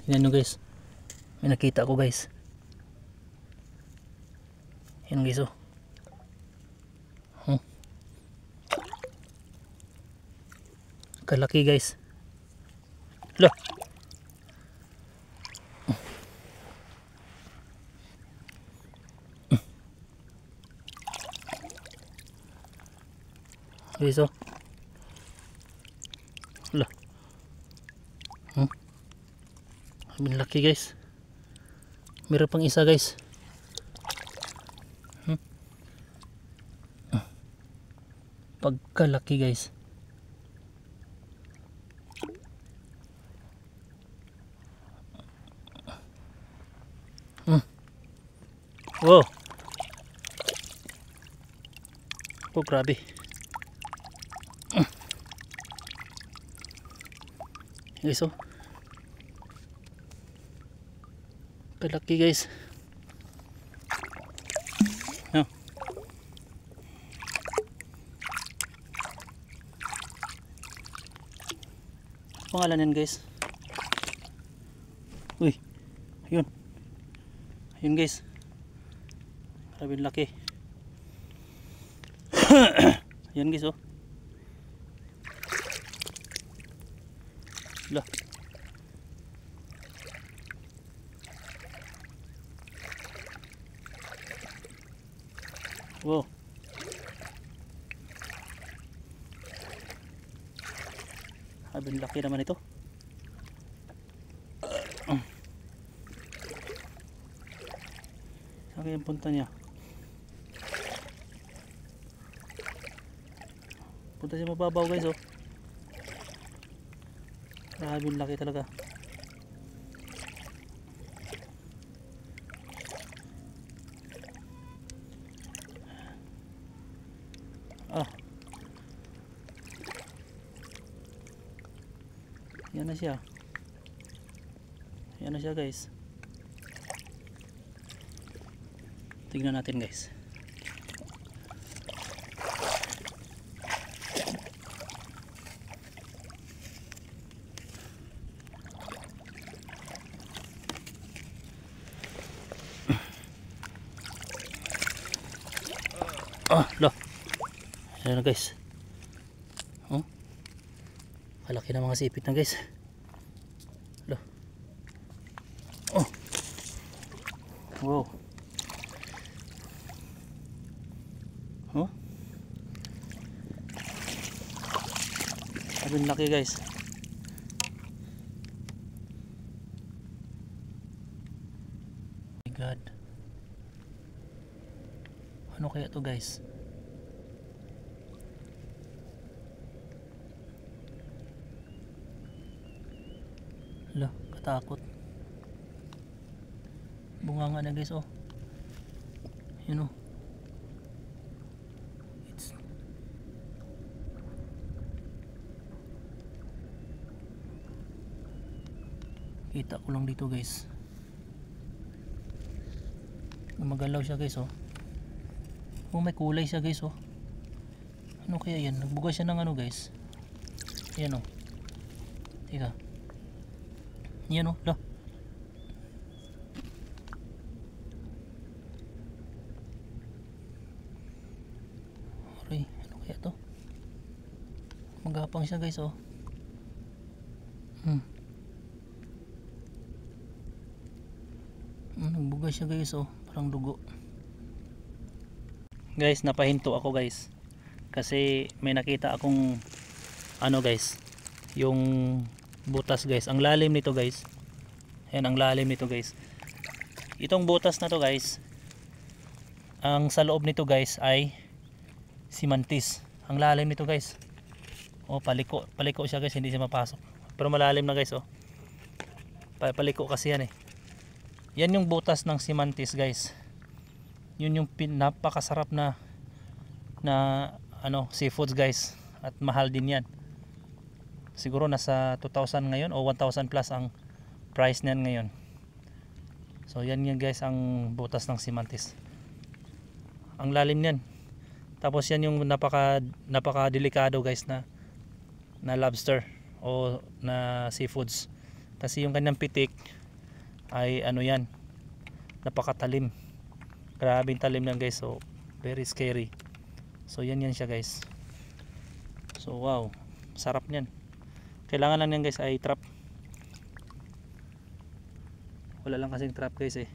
Tingnan nyo guys, may nakita ko guys. Yan guys oh. Kalaki guys. Loh. Guys oh. Loh. Ang laki guys. Meron pang isa guys. Pagkalaki guys. Wow. Oh grabe. Guys oh. Kalaki guys. Oh. Pangalan yan guys. Uy. Ayun. Ayun guys. Grabe laki. Ayun guys oh. Lah. Wow. Abin laki naman ito. Saan yung punta niya? Punta siya mababaw guys oh. Abin laki talaga. Yan na siya. Yan na siya guys. Tignan natin guys. Loh. Ayan na guys. Oh. Kalaki na mga sipit na guys. Loh. Oh. Wow. Oh. Abin laki guys. Oh my God. Ano kaya to guys? Hala, katakot. Bunganga na guys oh. Yun oh. Kita ko lang dito guys. Gumagalaw siya guys oh. Oh, may kulay siya guys oh. Ano kaya yan? Nagbuga siya ng ano guys. Yan oh. Tika. Yan oh. Lah. Aray, ano kaya to? Magapang siya guys oh. Nagbuga siya guys oh. Parang dugo. Guys, napahinto ako guys kasi may nakita akong ano guys, yung butas guys. Ang lalim nito guys. Ayan, ang lalim nito guys. Itong butas na to guys, ang sa loob nito guys ay simantis. Ang lalim nito guys. Oh, paliko siya guys, hindi siya mapasok. Pero malalim na guys oh. Paliko kasi yan eh. Yan yung butas ng simantis guys. Yun yung napakasarap na ano, seafoods guys, at mahal din yan. Siguro nasa 2,000 ngayon o 1,000 plus ang price niyan ngayon. So yan yan guys ang butas ng simantis. Ang lalim niyan. Tapos yan yung napaka delikado guys na lobster o na seafoods. Kasi yung kanyang pitik ay ano yan, napakatalim. Grabe yung talim yan guys. So very scary. So yan siya guys. So wow, sarap niyan. Kailangan lang yan guys ay trap. Wala lang kasing trap guys eh.